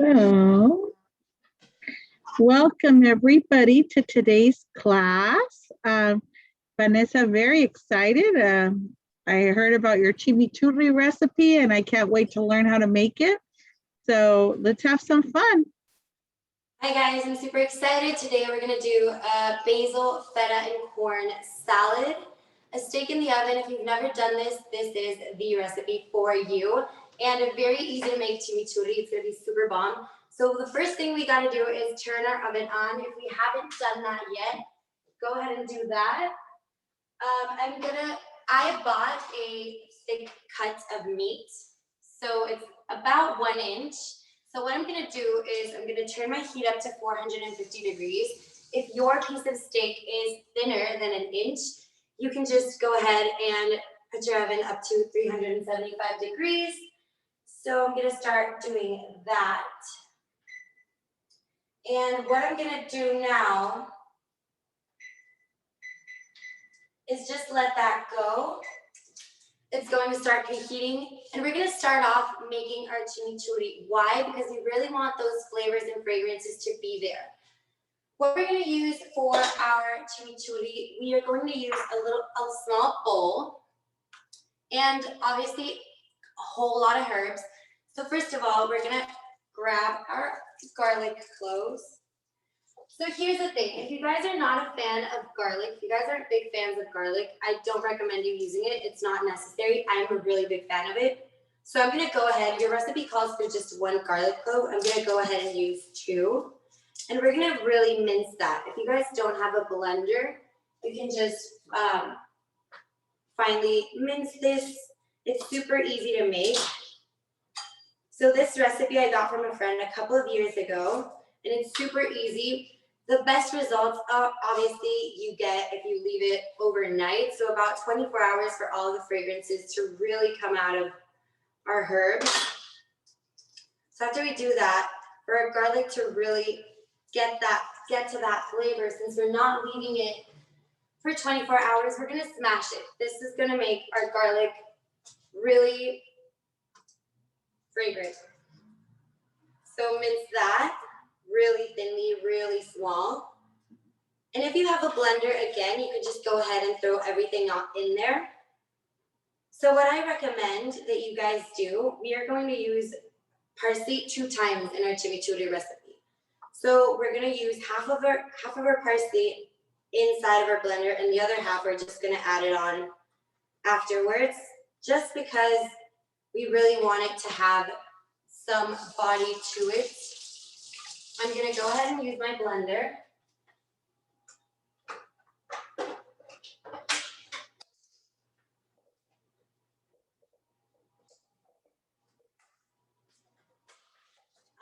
Oh, welcome everybody to today's class. Vanessa, very excited. I heard about your chimichurri recipe and I can't wait to learn how to make it. So let's have some fun. Hi guys, I'm super excited. Today we're gonna do a basil, feta, and corn salad. A steak in the oven. If you've never done this, this is the recipe for you. And a very easy to make chimichurri. It's gonna be super bomb. So the first thing we gotta do is turn our oven on. If we haven't done that yet, go ahead and do that. I bought a thick cut of meat. So it's about 1 inch. So what I'm gonna do is I'm gonna turn my heat up to 450 degrees. If your piece of steak is thinner than 1 inch, you can just go ahead and put your oven up to 375 degrees. So I'm gonna start doing that. And what I'm gonna do now is just let that go. It's going to start preheating, and we're gonna start off making our chimichurri. Why? Because we really want those flavors and fragrances to be there. What we're gonna use for our chimichurri, we are going to use a small bowl, and obviously a whole lot of herbs. So first of all, we're gonna grab our garlic cloves. So here's the thing, if you guys are not a fan of garlic, if you guys aren't big fans of garlic, I don't recommend you using it. It's not necessary. I'm a really big fan of it. So I'm gonna go ahead, your recipe calls for just 1 garlic clove. I'm gonna go ahead and use 2. And we're gonna really mince that. If you guys don't have a blender, you can just finely mince this. It's super easy to make. So this recipe I got from a friend a couple of years ago, and it's super easy. The best results are obviously you get if you leave it overnight. So about 24 hours for all the fragrances to really come out of our herbs. So after we do that, for our garlic to really get to that flavor, since we're not leaving it for 24 hours, we're gonna smash it. This is gonna make our garlic really fragrant. So mince that really thinly, really small. And if you have a blender, again, you can just go ahead and throw everything in there. So what I recommend that you guys do, we are going to use parsley 2 times in our chimichurri recipe. So we're going to use half of our parsley inside of our blender, and the other half we're just going to add it on afterwards, just because we really want it to have some body to it. I'm gonna go ahead and use my blender.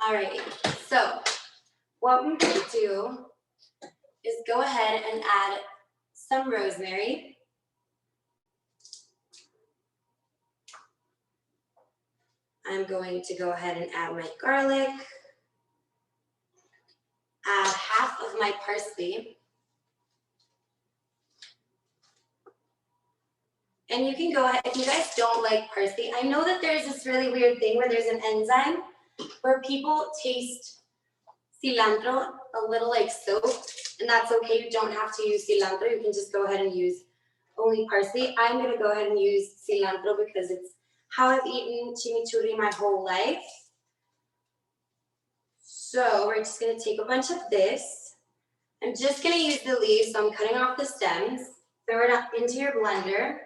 All right, so what we're gonna do is go ahead and add some rosemary. I'm going to go ahead and add my garlic. Add half of my parsley. And you can go ahead, if you guys don't like parsley, I know that there's this really weird thing where there's an enzyme where people taste cilantro a little like soap, and that's okay. You don't have to use cilantro. You can just go ahead and use only parsley. I'm gonna go ahead and use cilantro because it's how I've eaten chimichurri my whole life. So we're just gonna take a bunch of this. I'm just gonna use the leaves, so I'm cutting off the stems. Throw it up into your blender.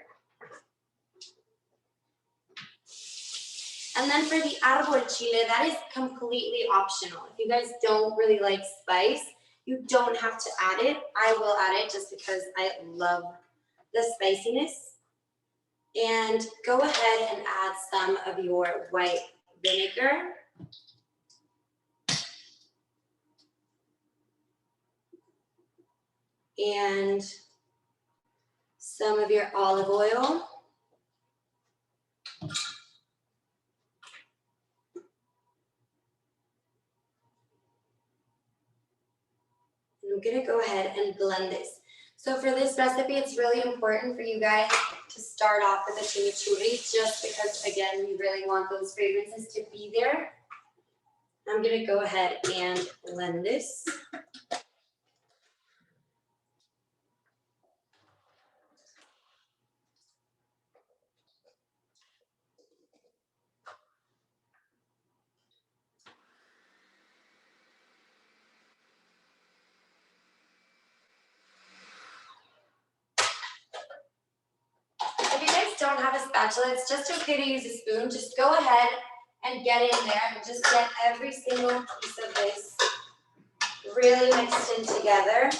And then for the árbol chile, that is completely optional. If you guys don't really like spice, you don't have to add it. I will add it just because I love the spiciness. And go ahead and add some of your white vinegar. And some of your olive oil. I'm gonna go ahead and blend this. So for this recipe, it's really important for you guys to start off with a chimichurri, just because, again, we really want those fragrances to be there. I'm gonna go ahead and blend this. If you guys don't have a spatula, it's just okay to use a spoon. Just go ahead and get in there and just get every single piece of this really mixed in together.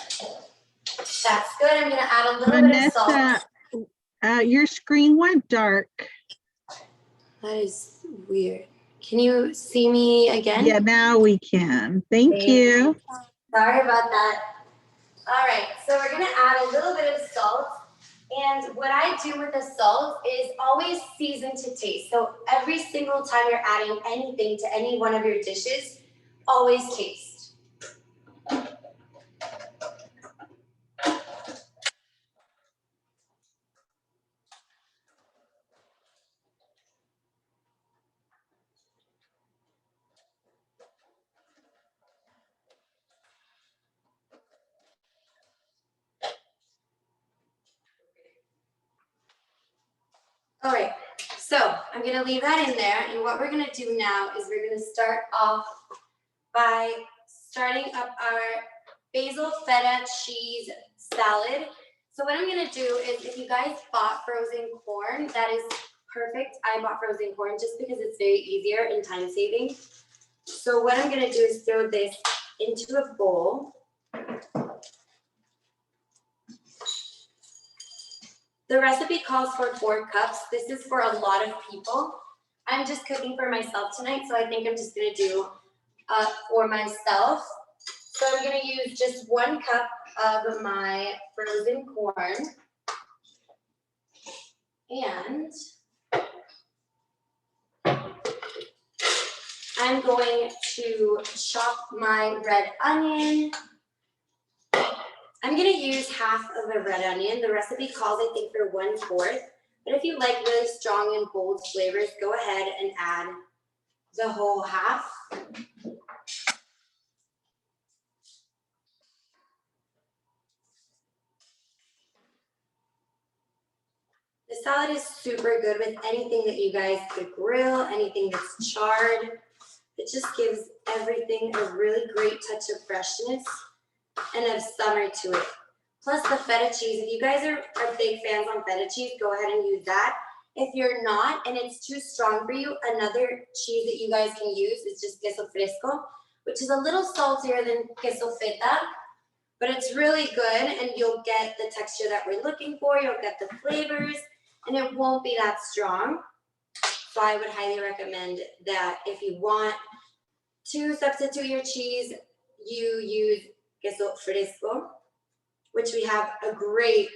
That's good. I'm gonna add a little bit of Vanessa, salt. your screen went dark. That is weird. Can you see me again? Yeah, now we can. Thank you. Sorry about that. All right, so we're gonna add a little bit of salt. And what I do with the salt is always season to taste. So every single time you're adding anything to any one of your dishes, always taste. All right, so I'm gonna leave that in there. And what we're gonna do now is we're gonna start off by starting up our Basil Feta cheese salad. So what I'm gonna do is, if you guys bought frozen corn, that is perfect. I bought frozen corn just because it's very easier and time saving. So what I'm gonna do is throw this into a bowl. The recipe calls for 4 cups. This is for a lot of people. I'm just cooking for myself tonight, so I think I'm just gonna do for myself. So I'm gonna use just 1 cup of my frozen corn. And I'm going to chop my red onion. I'm gonna use half of a red onion. The recipe calls, I think, for 1/4. But if you like really strong and bold flavors, go ahead and add the whole half. The salad is super good with anything that you guys could grill, anything that's charred. It just gives everything a really great touch of freshness and of summer to it. Plus the feta cheese. If you guys are big fans on feta cheese, go ahead and use that. If you're not and it's too strong for you, another cheese that you guys can use is just queso fresco, which is a little saltier than queso feta, but it's really good and you'll get the texture that we're looking for. You'll get the flavors and it won't be that strong. So I would highly recommend that if you want to substitute your cheese, you use queso fresco, which we have a great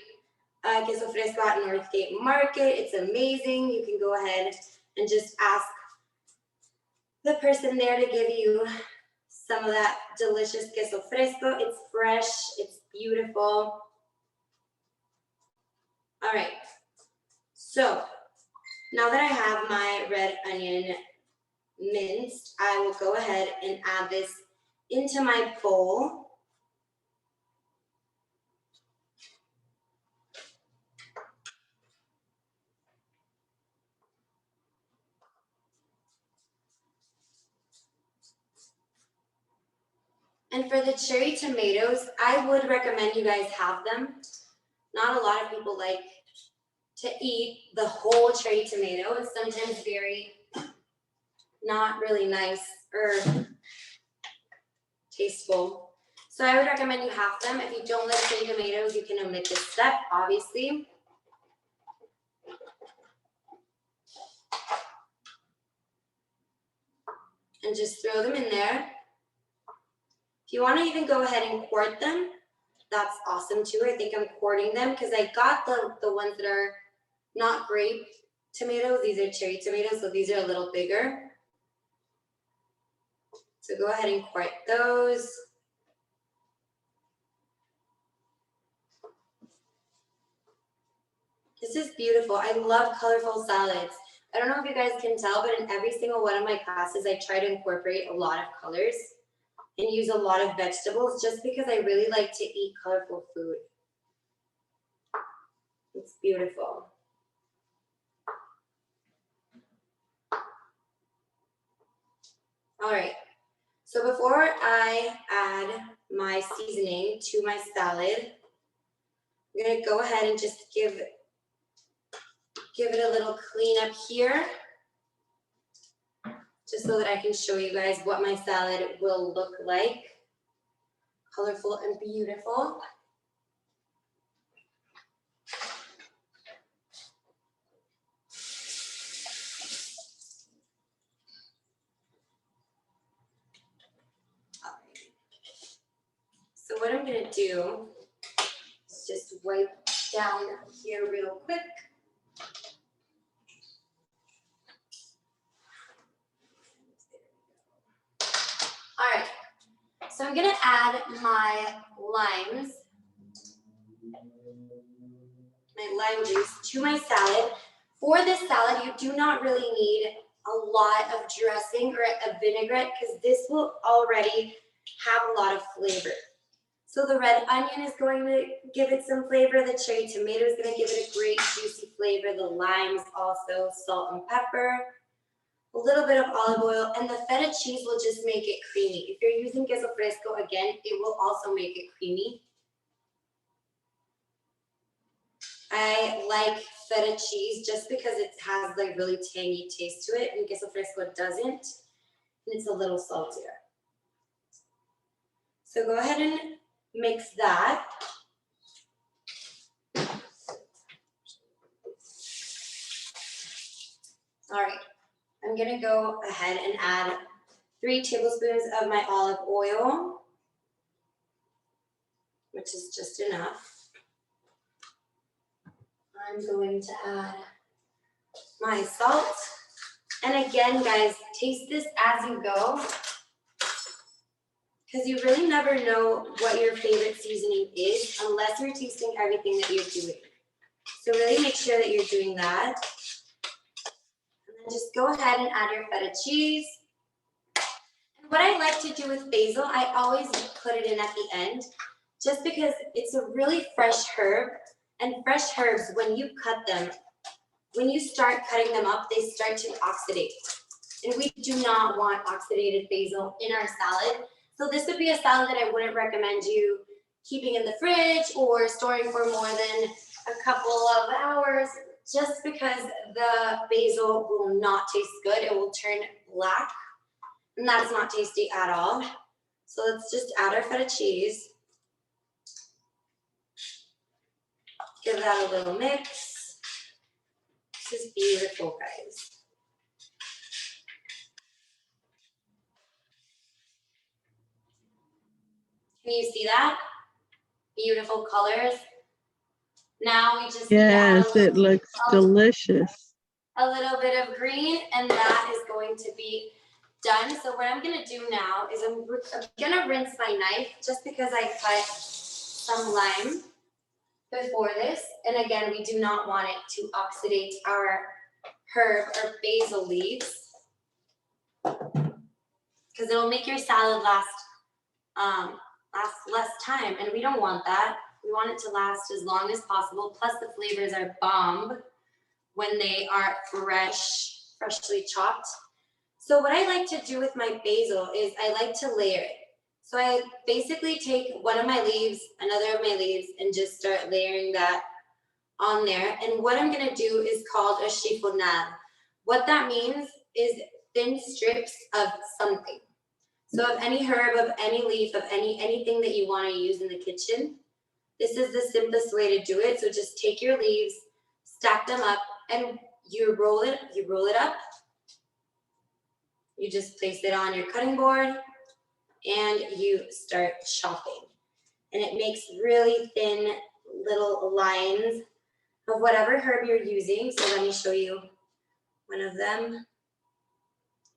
queso fresco at Northgate Market. It's amazing. You can go ahead and just ask the person there to give you some of that delicious queso fresco. It's fresh, it's beautiful. All right, so now that I have my red onion minced, I will go ahead and add this into my bowl. And for the cherry tomatoes, I would recommend you guys have them. Not a lot of people like to eat the whole cherry tomato. It's sometimes very not really nice or tasteful. So I would recommend you have them. If you don't like cherry tomatoes, you can omit this step, obviously. And just throw them in there. If you want to even go ahead and quart them, that's awesome too. I think I'm quarting them because I got the ones that are not grape tomatoes. These are cherry tomatoes, so these are a little bigger. So go ahead and quart those. This is beautiful. I love colorful salads. I don't know if you guys can tell, but in every single one of my classes, I try to incorporate a lot of colors and use a lot of vegetables just because I really like to eat colorful food. It's beautiful. All right, so before I add my seasoning to my salad, I'm gonna go ahead and just give it a little cleanup here, just so that I can show you guys what my salad will look like. Colorful and beautiful. All right. So what I'm gonna do is just wipe down here real quick. All right, so I'm gonna add my limes, my lime juice to my salad. For this salad, you do not really need a lot of dressing or a vinaigrette because this will already have a lot of flavor. So the red onion is going to give it some flavor. The cherry tomato is going to give it a great juicy flavor. The limes also, salt and pepper, a little bit of olive oil, and the feta cheese will just make it creamy. If you're using queso fresco, again, it will also make it creamy. I like feta cheese just because it has like really tangy taste to it, and queso fresco doesn't, and it's a little saltier. So go ahead and mix that. All right, I'm gonna go ahead and add 3 tablespoons of my olive oil, which is just enough. I'm going to add my salt. And again, guys, taste this as you go, because you really never know what your favorite seasoning is unless you're tasting everything that you're doing. So really make sure that you're doing that. And then just go ahead and add your feta cheese. And what I like to do with basil, I always put it in at the end, just because it's a really fresh herb. And fresh herbs, when you cut them, when you start cutting them up, they start to oxidate. And we do not want oxidated basil in our salad. So this would be a salad that I wouldn't recommend you keeping in the fridge or storing for more than a couple of hours, just because the basil will not taste good. It will turn black, and that's not tasty at all. So let's just add our feta cheese. Give that a little mix. This is beautiful, guys. Can you see that? Beautiful colors. Now we just Yes, it looks delicious. a little bit of green, and that is going to be done. So what I'm gonna do now is I'm gonna rinse my knife just because I cut some lime before this. And again, we do not want it to oxidate our herb or basil leaves, because it'll make your salad last less time, and we don't want that. We want it to last as long as possible. Plus the flavors are bomb when they are freshly chopped. So what I like to do with my basil is I like to layer it. So I basically take one of my leaves, another of my leaves, and just start layering that on there. And what I'm gonna do is called a chiffonade. What that means is thin strips of something. So of any herb, of any leaf, of anything that you want to use in the kitchen, this is the simplest way to do it. So just take your leaves, stack them up, and you roll it up. You just place it on your cutting board and you start chopping. And it makes really thin little lines of whatever herb you're using. So let me show you one of them.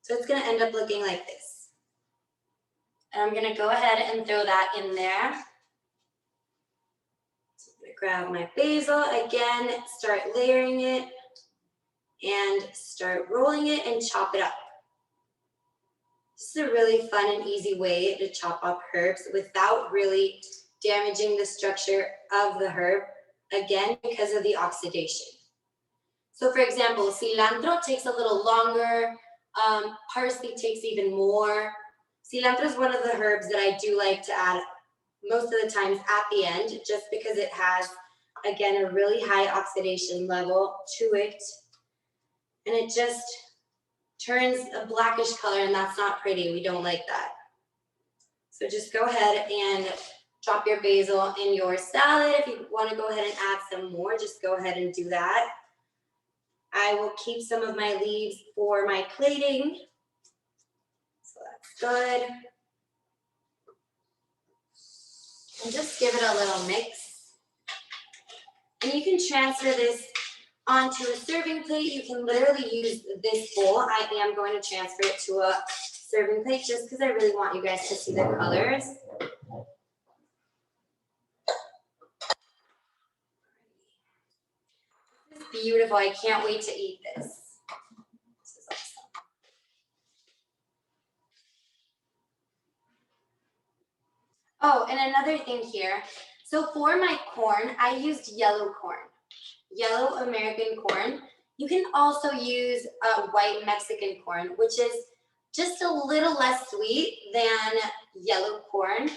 So it's gonna end up looking like this. And I'm gonna go ahead and throw that in there. So I'm gonna grab my basil, again, start layering it. and start rolling it and chop it up. This is a really fun and easy way to chop up herbs without really damaging the structure of the herb, again, because of the oxidation. So for example, cilantro takes a little longer, parsley takes even more. Cilantro is one of the herbs that I do like to add most of the times at the end, just because it has, again, a really high oxidation level to it. And it just turns a blackish color, and that's not pretty. We don't like that. So just go ahead and drop your basil in your salad. If you want to go ahead and add some more, just go ahead and do that. I will keep some of my leaves for my plating. So that's good. And just give it a little mix. And you can transfer this onto a serving plate. You can literally use this bowl. I am going to transfer it to a serving plate just because I really want you guys to see the colors. This is beautiful. I can't wait to eat this. This is awesome. Oh, and another thing here. So for my corn, I used yellow corn, yellow American corn. You can also use white Mexican corn, which is just a little less sweet than yellow corn,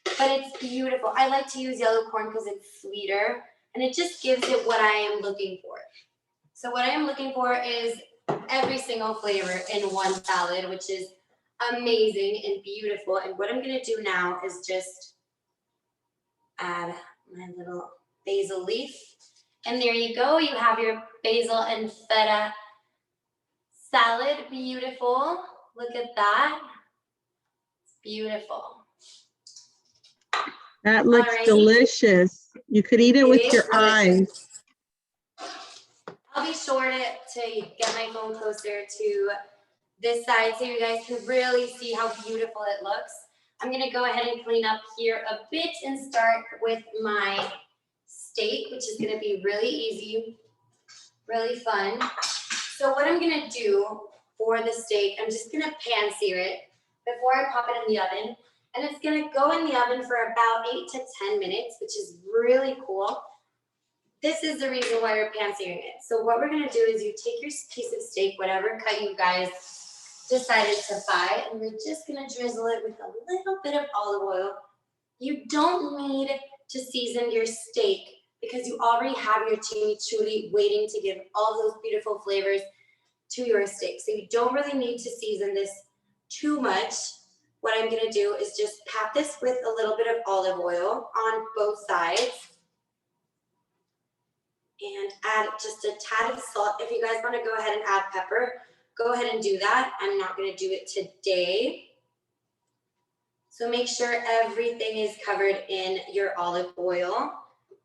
but it's beautiful. I like to use yellow corn because it's sweeter and it just gives it what I am looking for. So what I am looking for is every single flavor in one salad, which is amazing and beautiful. And what I'm gonna do now is just add my little basil leaf. And there you go, you have your basil and feta salad. Beautiful. Look at that. It's beautiful. That looks delicious. You could eat it with your eyes. I'll be sure to get my phone closer to this side so you guys can really see how beautiful it looks. I'm gonna go ahead and clean up here a bit and start with my steak, which is gonna be really easy, really fun. So what I'm gonna do for the steak, I'm just gonna pan sear it before I pop it in the oven. And it's gonna go in the oven for about 8 to 10 minutes, which is really cool. This is the reason why we're pan searing it. So what we're gonna do is you take your piece of steak, whatever cut you guys decided to buy, and we're just gonna drizzle it with a little bit of olive oil. You don't need to season your steak because you already have your chimichurri waiting to give all those beautiful flavors to your steak. So you don't really need to season this too much. What I'm gonna do is just pat this with a little bit of olive oil on both sides and add just a tad of salt. If you guys wanna go ahead and add pepper, go ahead and do that. I'm not gonna do it today. So make sure everything is covered in your olive oil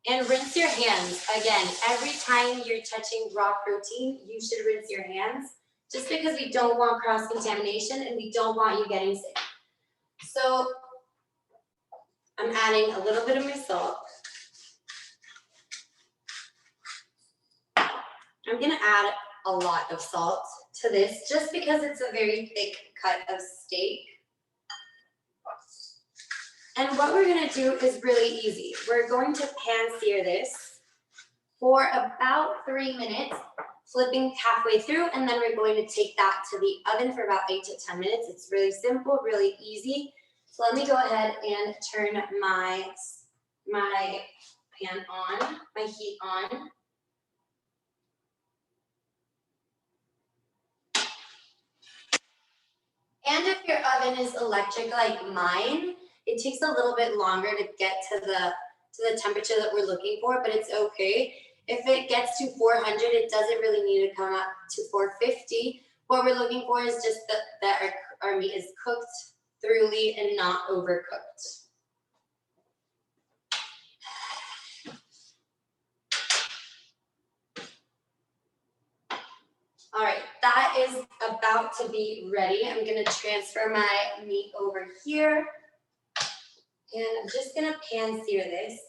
and rinse your hands. Again, every time you're touching raw protein, you should rinse your hands just because we don't want cross-contamination and we don't want you getting sick. So I'm adding a little bit of my salt. I'm gonna add a lot of salt to this just because it's a very thick cut of steak. And what we're gonna do is really easy. We're going to pan sear this for about 3 minutes, flipping halfway through, and then we're going to take that to the oven for about 8 to 10 minutes. It's really simple, really easy. So let me go ahead and turn my pan on, my heat on. And if your oven is electric like mine, it takes a little bit longer to get to the temperature that we're looking for, but it's okay. If it gets to 400, it doesn't really need to come up to 450. What we're looking for is just that our meat is cooked thoroughly and not overcooked. All right, that is about to be ready. I'm gonna transfer my meat over here. And I'm just gonna pan sear this.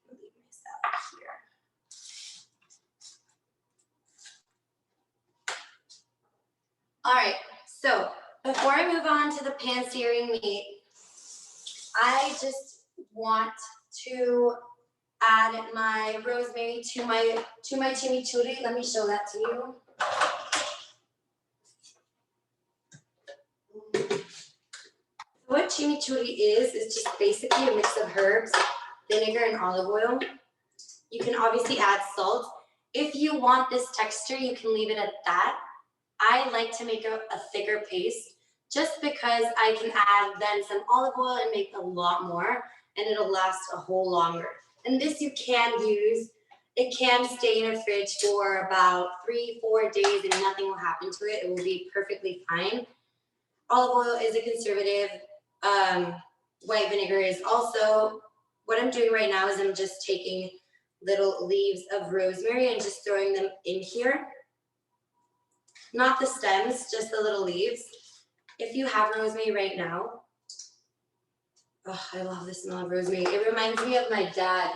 Leave this out here. All right, so before I move on to the pan searing meat, I just want to add my rosemary to my chimichurri. Let me show that to you. What chimichurri is just basically a mix of herbs, vinegar, and olive oil. You can obviously add salt. If you want this texture, you can leave it at that. I like to make a thicker paste just because I can add then some olive oil and make a lot more, and it'll last a whole longer. And this you can use. It can stay in a fridge for about 3-4 days and nothing will happen to it. It will be perfectly fine. Olive oil is a conservative. White vinegar is also. What I'm doing right now is I'm just taking little leaves of rosemary and just throwing them in here. Not the stems, just the little leaves. If you have rosemary right now, oh, I love the smell of rosemary. It reminds me of my dad.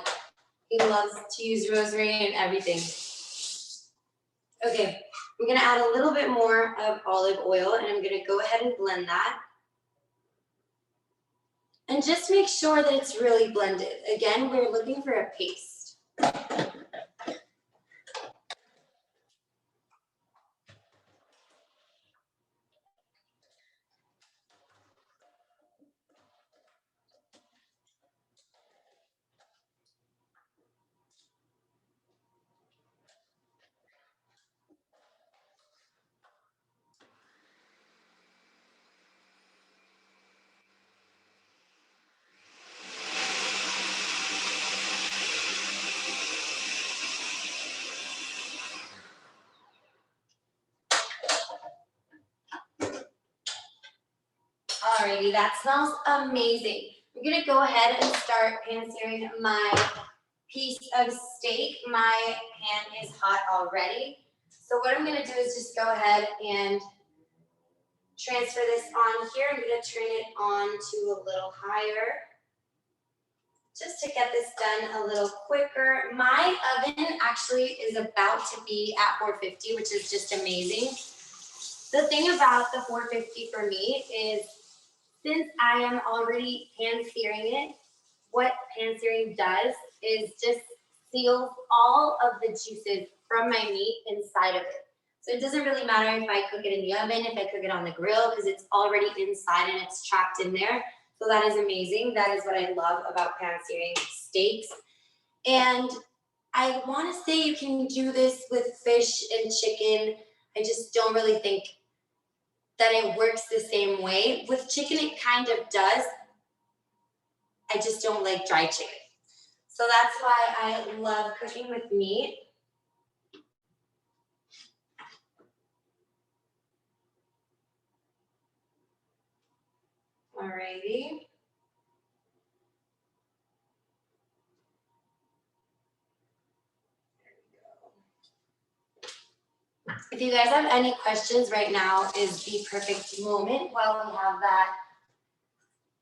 He loves to use rosemary and everything. Okay, I'm gonna add a little bit more of olive oil and I'm gonna go ahead and blend that. And just make sure that it's really blended. Again, we're looking for a paste. Alrighty, that smells amazing. I'm gonna go ahead and start pan searing my piece of steak. My pan is hot already. So what I'm gonna do is just go ahead and transfer this on here. I'm gonna turn it on to a little higher, just to get this done a little quicker. My oven actually is about to be at 450, which is just amazing. The thing about the 450 for me is, since I am already pan searing it, what pan searing does is just seals all of the juices from my meat inside of it. So it doesn't really matter if I cook it in the oven, if I cook it on the grill, because it's already inside and it's trapped in there. So that is amazing. That is what I love about pan searing steaks. And I want to say you can do this with fish and chicken. I just don't really think that it works the same way. With chicken, it kind of does. I just don't like dry chicken. So that's why I love cooking with meat. Alrighty. If you guys have any questions, right now is the perfect moment while we have that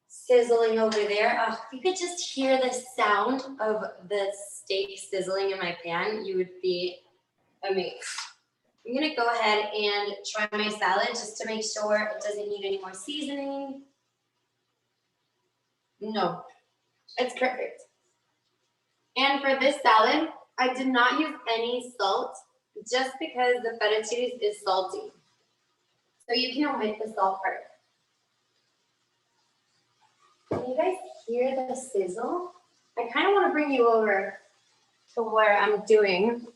sizzling over there. Oh, if you could just hear the sound of the steak sizzling in my pan, you would be amazed. I'm gonna go ahead and try my salad just to make sure it doesn't need any more seasoning. No, it's perfect. And for this salad, I did not use any salt just because the feta cheese is salty. So you can omit the salt part. Can you guys hear the sizzle? I kind of want to bring you over to where I'm doing.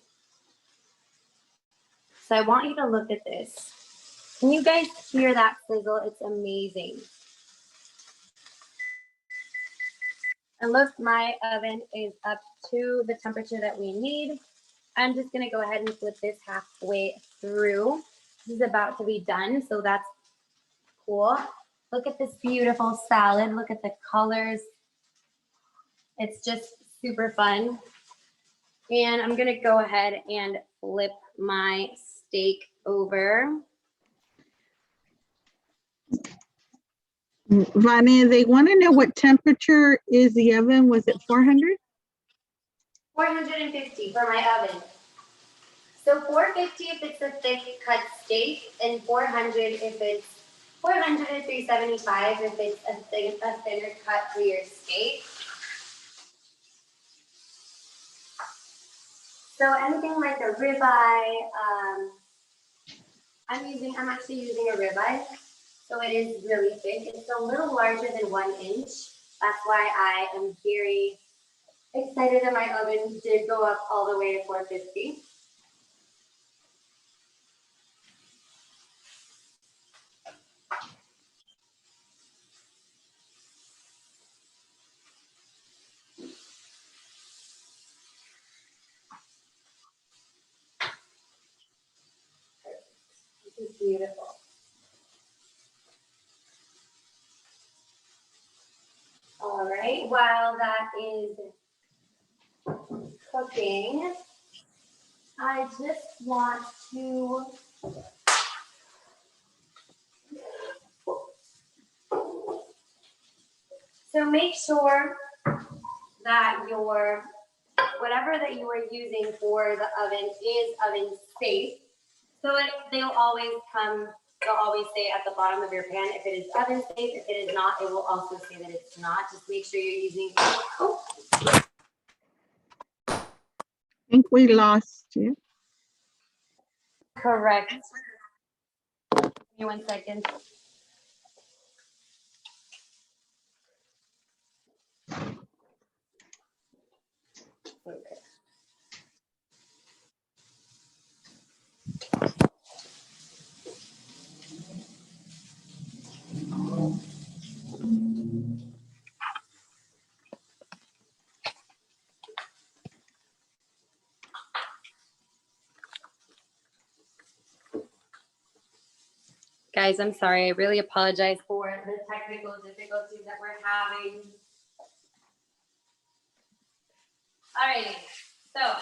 So I want you to look at this. Can you guys hear that sizzle? It's amazing. And look, my oven is up to the temperature that we need. I'm just gonna go ahead and flip this halfway through. This is about to be done, so that's cool. Look at this beautiful salad. Look at the colors. It's just super fun. And I'm gonna go ahead and flip my steak over. Vania, they want to know what temperature is the oven. Was it 400? 450 for my oven. So 450 if it's a thick cut steak, and 400 if it's 400 to 375 if it's a thinner cut for your steak. So anything like a ribeye, I'm actually using a ribeye, so it is really thick. It's a little larger than 1 inch. That's why I am very excited that my oven did go up all the way to 450. This is beautiful. All right, while that is cooking, I just want to make sure that your whatever that you are using for the oven is oven safe. So they'll always say at the bottom of your pan if it is oven safe. If it is not, it will also say that it's not. Just make sure you're using. Oh. I think we lost you. Correct. Give me 1 second. Okay. Guys, I'm sorry. I really apologize for the technical difficulties that we're having. Alrighty, so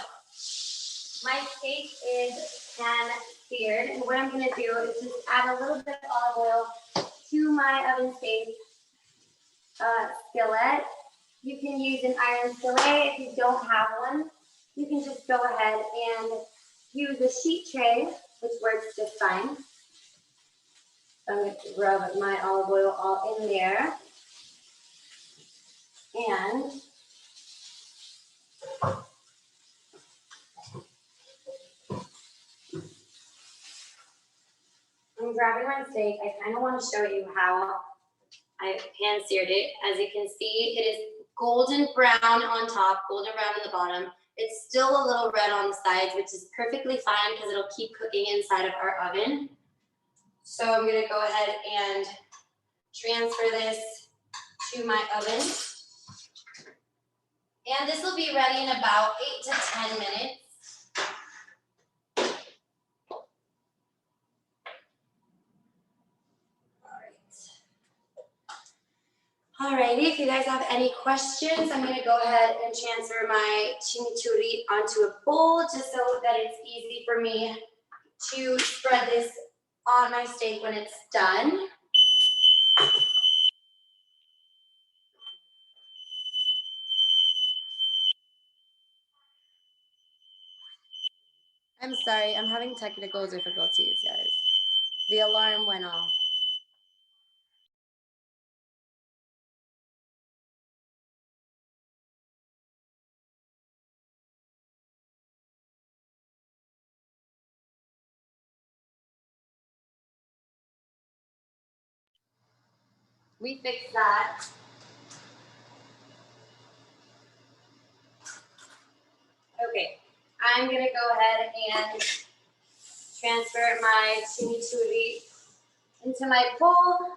my steak is pan seared, and what I'm gonna do is just add a little bit of olive oil to my oven safe skillet. You can use an iron skillet. If you don't have one, you can just go ahead and use a sheet tray, which works just fine. I'm going to rub my olive oil all in there. And I'm grabbing my steak. I kind of want to show you how I pan seared it. As you can see, it is golden brown on top, golden brown on the bottom. It's still a little red on the sides, which is perfectly fine because it'll keep cooking inside of our oven. So I'm going to go ahead and transfer this to my oven. And this will be ready in about 8 to 10 minutes. Alrighty, if you guys have any questions, I'm gonna go ahead and transfer my chimichurri onto a bowl just so that it's easy for me to spread this on my steak when it's done. I'm sorry, I'm having technical difficulties, guys. The alarm went off. We fixed that. Okay, I'm gonna go ahead and transfer my chimichurri into my bowl.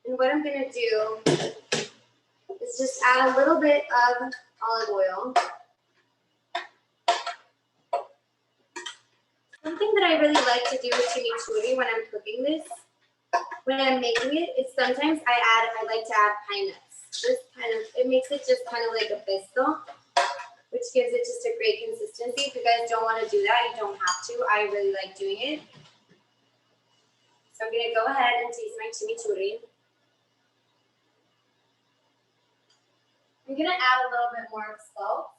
And what I'm gonna do is just add a little bit of olive oil. Something that I really like to do with chimichurri when I'm cooking this, when I'm making it, is sometimes I like to add pine nuts. This it makes it just kind of like a pesto, which gives it just a great consistency. If you guys don't want to do that, you don't have to. I really like doing it. So I'm gonna go ahead and taste my chimichurri. I'm gonna add a little bit more salt.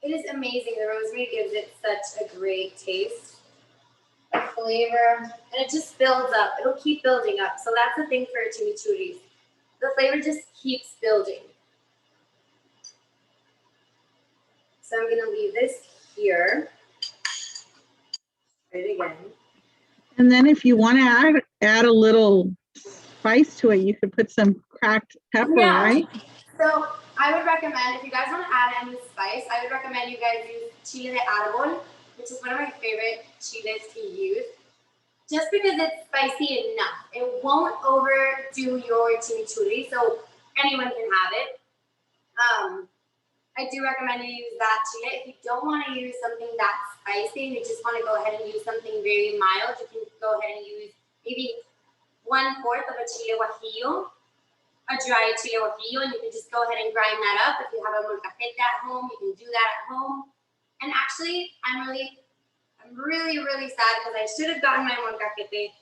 It is amazing. The rosemary gives it such a great taste, a flavor, and it just builds up. It'll keep building up. So that's the thing for chimichurris. The flavor just keeps building. So I'm gonna leave this here. Try it again. And then if you want to add a little spice to it, you could put some cracked pepper, Yeah. right? So I would recommend, if you guys want to add any spice, I would recommend you guys use chile de árbol, which is one of my favorite chiles to use, just because it's spicy enough. It won't overdo your chimichurri, so anyone can have it. I do recommend you use that chile. If you don't want to use something that spicy and you just want to go ahead and use something very mild, you can go ahead and use maybe 1/4 of a chile guajillo, a dry chile guajillo, and you can just go ahead and grind that up. If you have a molcajete at home, you can do that at home. And actually, I'm really sad because I should have gotten my molcajete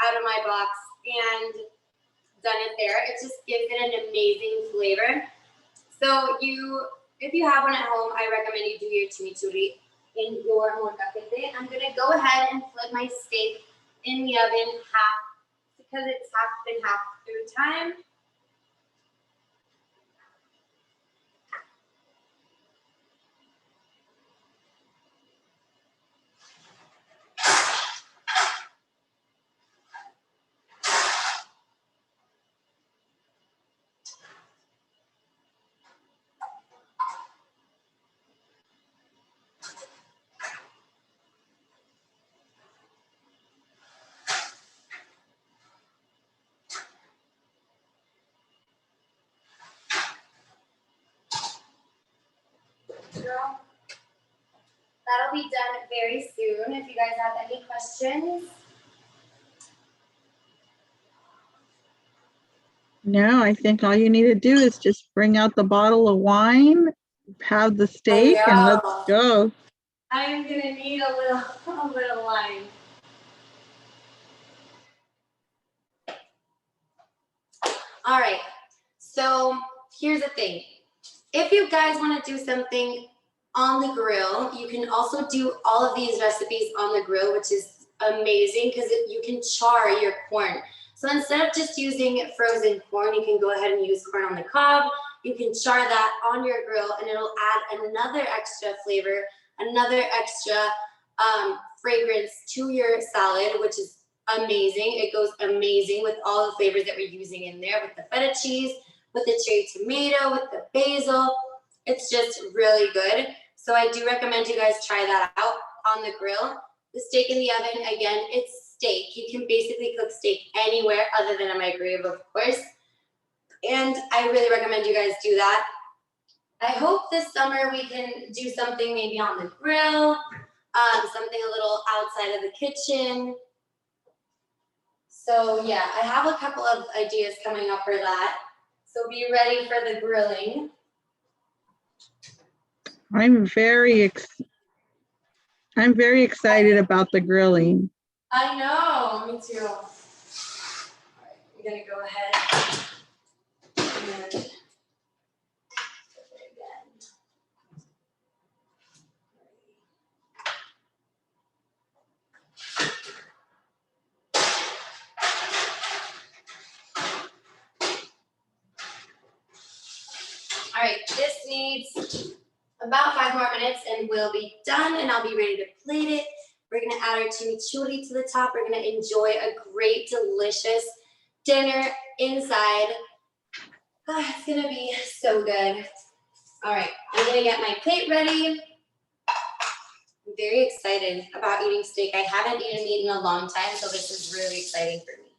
out of my box and done it there. It just gives it an amazing flavor. So if you have one at home, I recommend you do your chimichurri in your molcajete. I'm gonna go ahead and flip my steak in the oven half, because it's been half through time. That'll be done very soon. If you guys have any questions. No, I think all you need to do is just bring out the bottle of wine, have the steak, and let's go. I'm gonna need a little wine. All right, so here's the thing. If you guys want to do something on the grill, you can also do all of these recipes on the grill, which is amazing because you can char your corn. So instead of just using frozen corn, you can go ahead and use corn on the cob. You can char that on your grill and it'll add another extra flavor, another extra fragrance to your salad, which is amazing. It goes amazing with all the flavors that we're using in there, with the feta cheese, with the cherry tomato, with the basil. It's just really good. So I do recommend you guys try that out on the grill. The steak in the oven, again, it's steak. You can basically cook steak anywhere other than a microwave, of course. And I really recommend you guys do that. I hope this summer we can do something maybe on the grill, something a little outside of the kitchen. So yeah, I have a couple of ideas coming up for that. So be ready for the grilling. I'm very excited about the grilling. I know, me too. All right, I'm gonna go ahead and again. All right, this needs about 5 more minutes and we'll be done and I'll be ready to plate it. We're gonna add our chimichurri to the top. We're gonna enjoy a great, delicious dinner inside. Oh, it's gonna be so good. All right, I'm gonna get my plate ready. I'm very excited about eating steak. I haven't eaten meat in a long time, so this is really exciting for me.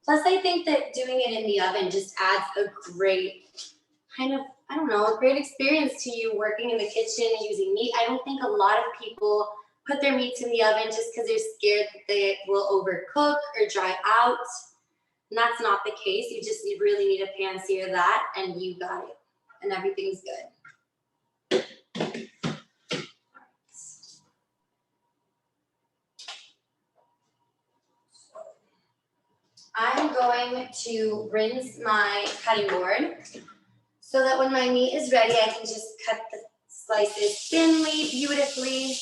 Plus, I think that doing it in the oven just adds a great kind of, I don't know, a great experience to you working in the kitchen and using meat. I don't think a lot of people put their meats in the oven just because they're scared that they will overcook or dry out. And that's not the case. You really need to pan sear that and you got it. And everything's good. I'm going to rinse my cutting board so that when my meat is ready, I can just cut the Slice this thinly, beautifully.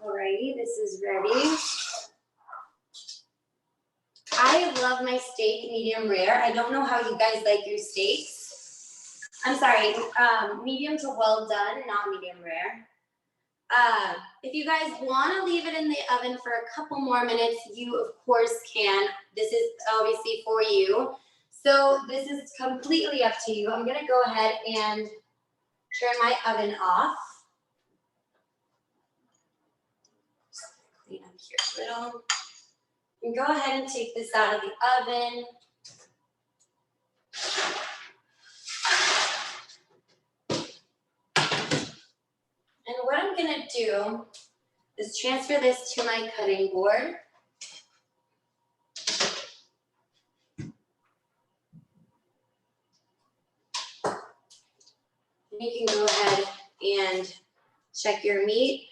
Alrighty, this is ready. I love my steak medium rare. I don't know how you guys like your steaks. I'm sorry, medium to well done, not medium rare. If you guys want to leave it in the oven for a couple more minutes, you of course can. This is obviously for you. So this is completely up to you. I'm gonna go ahead and turn my oven off. Just clean up here a little. And go ahead and take this out of the oven. And what I'm gonna do is transfer this to my cutting board. And you can go ahead and check your meat.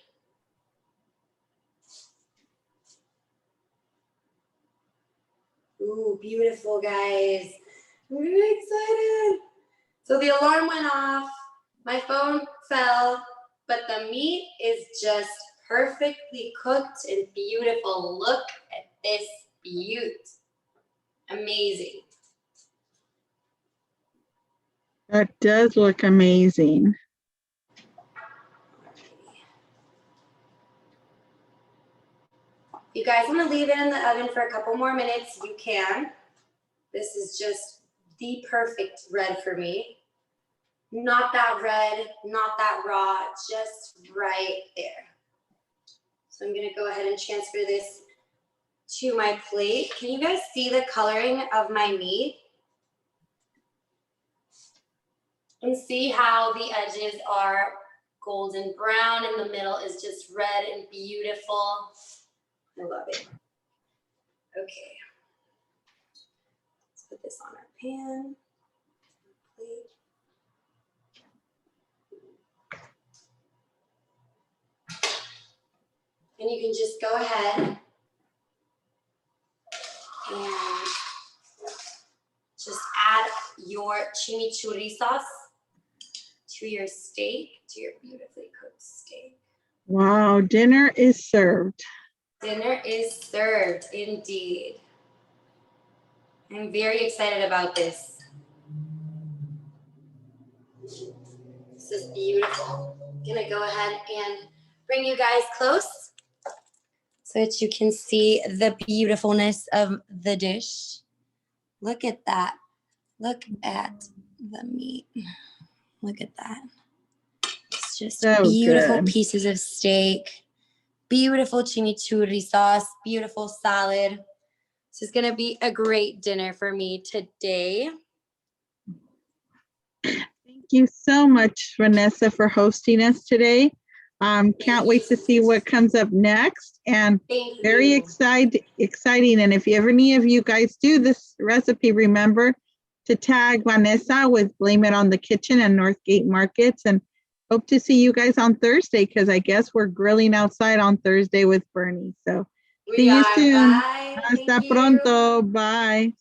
Ooh, beautiful, guys. I'm really excited. So the alarm went off, my phone fell, but the meat is just perfectly cooked and beautiful. Look at this beaut. Amazing. That does look amazing. You guys want to leave it in the oven for a couple more minutes, you can. This is just the perfect red for me. Not that red, not that raw, just right there. So I'm gonna go ahead and transfer this to my plate. Can you guys see the coloring of my meat? And see how the edges are golden brown and the middle is just red and beautiful. I love it. Okay. Let's put this on our pan. Plate. And you can just go ahead and just add your chimichurri sauce to your steak, to your beautifully cooked steak. Wow, dinner is served. Dinner is served, indeed. I'm very excited about this. This is beautiful. I'm gonna go ahead and bring you guys close so that you can see the beautifulness of the dish. Look at that. Look at the meat. Look at that. It's just So beautiful good. pieces of steak, beautiful chimichurri sauce, beautiful salad. This is gonna be a great dinner for me today. Thank you so much, Vanessa, for hosting us today. Can't wait to see what comes up next, and very exciting. And if any of you guys do this recipe, remember to tag Vanessa with Blame It on the Kitchen and Northgate Markets, and hope to see you guys on Thursday, because I guess we're grilling outside on Thursday with Bernie. So see you soon. Bye. Hasta pronto. Bye.